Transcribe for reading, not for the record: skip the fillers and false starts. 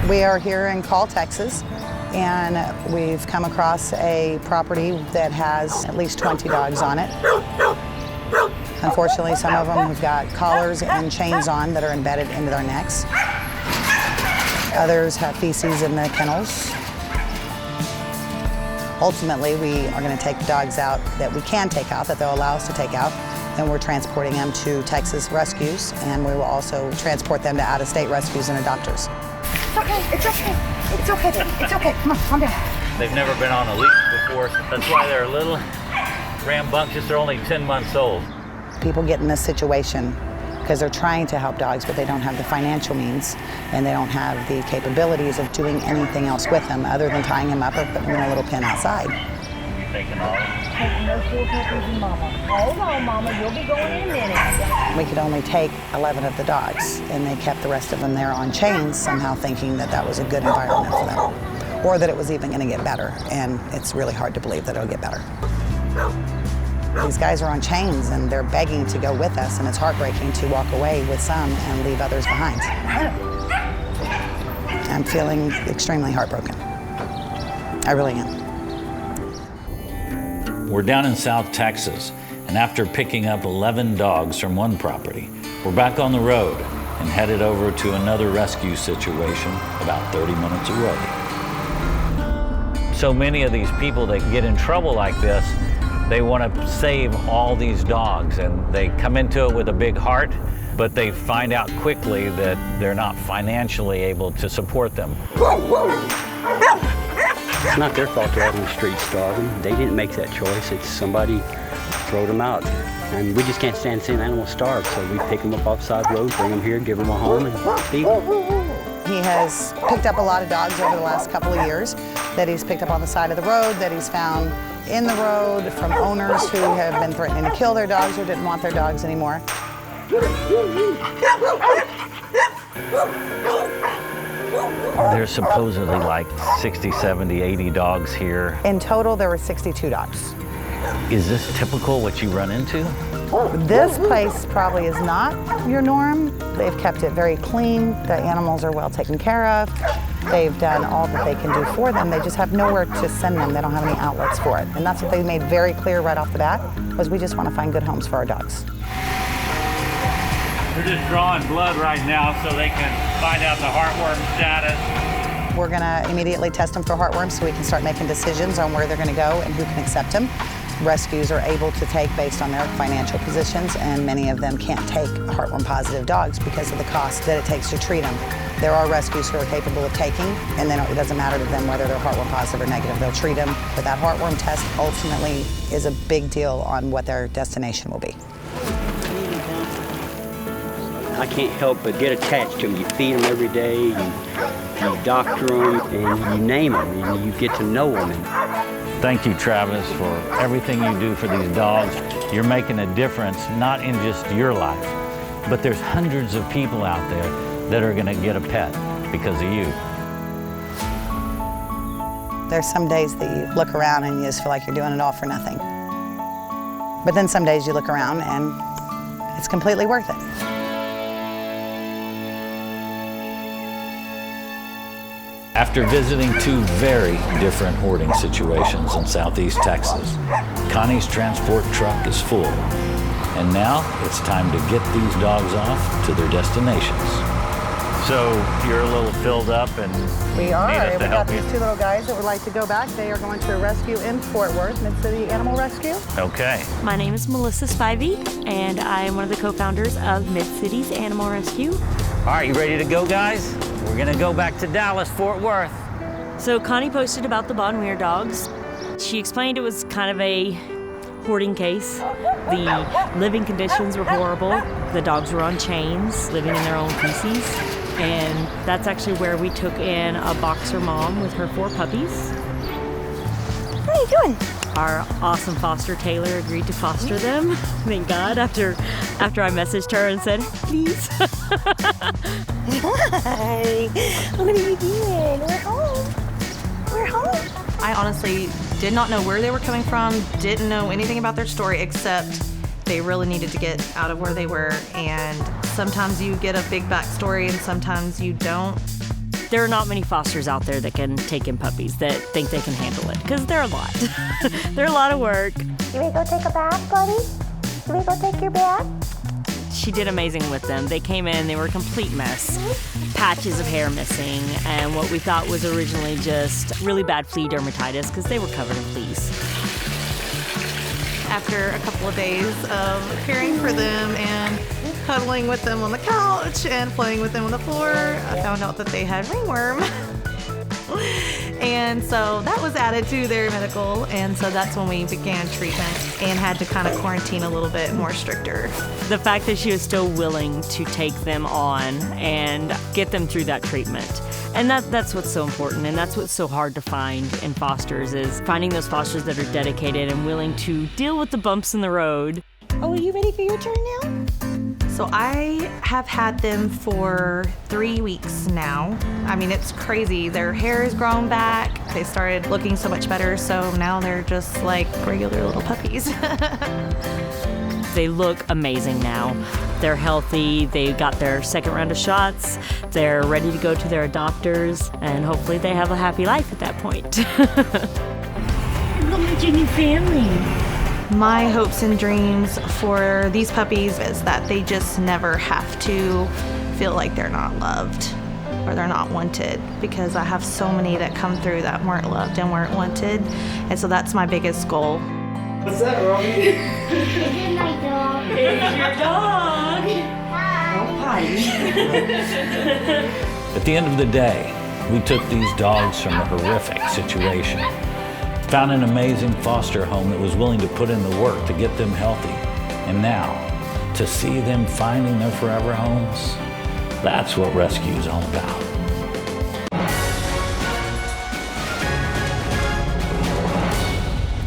We are here in Call, Texas, and we've come across a property that has at least 20 dogs on it. Unfortunately, some of them have got collars and chains on that are embedded into their necks. Others have feces in the kennels. Ultimately, we are going to take the dogs out that we can take out, that they'll allow us to take out, and we're transporting them to Texas rescues, and we will also transport them to out-of-state rescues and adopters. It's okay, it's okay, it's okay, baby. It's okay, come on, calm down. They've never been on a leash before, that's why they're a little rambunctious. They're only 10 months old. People get in this situation because they're trying to help dogs, but they don't have the financial means, and they don't have the capabilities of doing anything else with them other than tying them up or putting them in a little pen outside. You taking all? Taking those little puppies and Mama. Hold on, Mama, you'll be going in a minute. We could only take 11 of the dogs, and they kept the rest of them there on chains, somehow thinking that that was a good environment for them, or that it was even going to get better, and it's really hard to believe that it'll get better. These guys are on chains and they're begging to go with us, and it's heartbreaking to walk away with some and leave others behind. I'm feeling extremely heartbroken. I really am. We're down in South Texas, and after picking up 11 dogs from one property, we're back on the road and headed over to another rescue situation about 30 minutes away. So many of these people that get in trouble like this, they want to save all these dogs, and they come into it with a big heart, but they find out quickly that they're not financially able to support them. It's not their fault they're out on the street starving. They didn't make that choice. It's somebody throwed them out. And we just can't stand seeing animals starve, so we pick them up off the side road, bring them here, give them a home, and feed them. He has picked up a lot of dogs over the last couple of years that he's picked up on the side of the road, that he's found in the road from owners who have been threatening to kill their dogs or didn't want their dogs anymore. There's supposedly like 60, 70, 80 dogs here. In total, there were 62 dogs. Is this typical what you run into? This place probably is not your norm. They've kept it very clean. The animals are well taken care of. They've done all that they can do for them. They just have nowhere to send them. They don't have any outlets for it. And that's what they made very clear right off the bat, was we just want to find good homes for our dogs. They're just drawing blood right now so they can find out the heartworm status. We're going to immediately test them for heartworms so we can start making decisions on where they're going to go and who can accept them. Rescues are able to take based on their financial positions, and many of them can't take heartworm positive dogs because of the cost that it takes to treat them. There are rescues who are capable of taking, and then it doesn't matter to them whether they're heartworm positive or negative. They'll treat them, but that heartworm test ultimately is a big deal on what their destination will be. I can't help but get attached to them. You feed them every day, you doctor them, and you name them, and you get to know them. Thank you, Travis, for everything you do for these dogs. You're making a difference, not in just your life, but there's hundreds of people out there that are going to get a pet because of you. There's some days that you look around and you just feel like you're doing it all for nothing. But then some days you look around and it's completely worth it. After visiting two very different hoarding situations in Southeast Texas, Connie's transport truck is full. And now it's time to get these dogs off to their destinations. So you're a little filled up and we are. need us to We help got you. these two little guys that would like to go back. They are going to a rescue in Fort Worth, Mid-City Animal Rescue. Okay. My name is Melissa Spivey, and I am one of the co-founders of Mid-Cities Animal Rescue. All right, you ready to go, guys? We're gonna go back to Dallas, Fort Worth. So Connie posted about the Bon Weir dogs. She explained it was kind of a hoarding case. The living conditions were horrible. The dogs were on chains, living in their own feces. And that's actually where we took in a boxer mom with her 4 puppies. What are you doing? Our awesome foster Taylor agreed to foster them. Thank God, after I messaged her and said, please. Hi. What are you doing? We're home. We're home. I honestly did not know where they were coming from, didn't know anything about their story except they really needed to get out of where they were, and sometimes you get a big backstory and sometimes you don't. There are not many fosters out there that can take in puppies that think they can handle it, because they're a lot. They're a lot of work. You ready to go take a bath, buddy? You ready to go take your bath? She did amazing with them. They came in, they were a complete mess. Patches of hair missing, and what we thought was originally just really bad flea dermatitis because they were covered in fleas. After a couple of days of caring for them and cuddling with them on the couch and playing with them on the floor, I found out that they had ringworm. And so that was added to their medical, and so that's when we began treatment and had to kind of quarantine a little bit more stricter. The fact that she was still willing to take them on and get them through that treatment. And that's what's so important, and that's what's so hard to find in fosters, is finding those fosters that are dedicated and willing to deal with the bumps in the road. Oh, are you ready for your turn now? So I have had them for 3 weeks now. I mean, it's crazy. Their hair has grown back. They started looking so much better, so now they're just like regular little puppies. They look amazing now. They're healthy, they got their second round of shots, they're ready to go to their adopters, and hopefully they have a happy life at that point. Look at your new family. My hopes and dreams for these puppies is that they just never have to feel like they're not loved or they're not wanted, because I have so many that come through that weren't loved and weren't wanted, and so that's my biggest goal. What's that, Robbie? Good night, dog. It's your dog! Oh, hi. At the end of the day, we took these dogs from a horrific situation, found an amazing foster home that was willing to put in the work to get them healthy, and now, to see them finding their forever homes, that's what rescue is all about.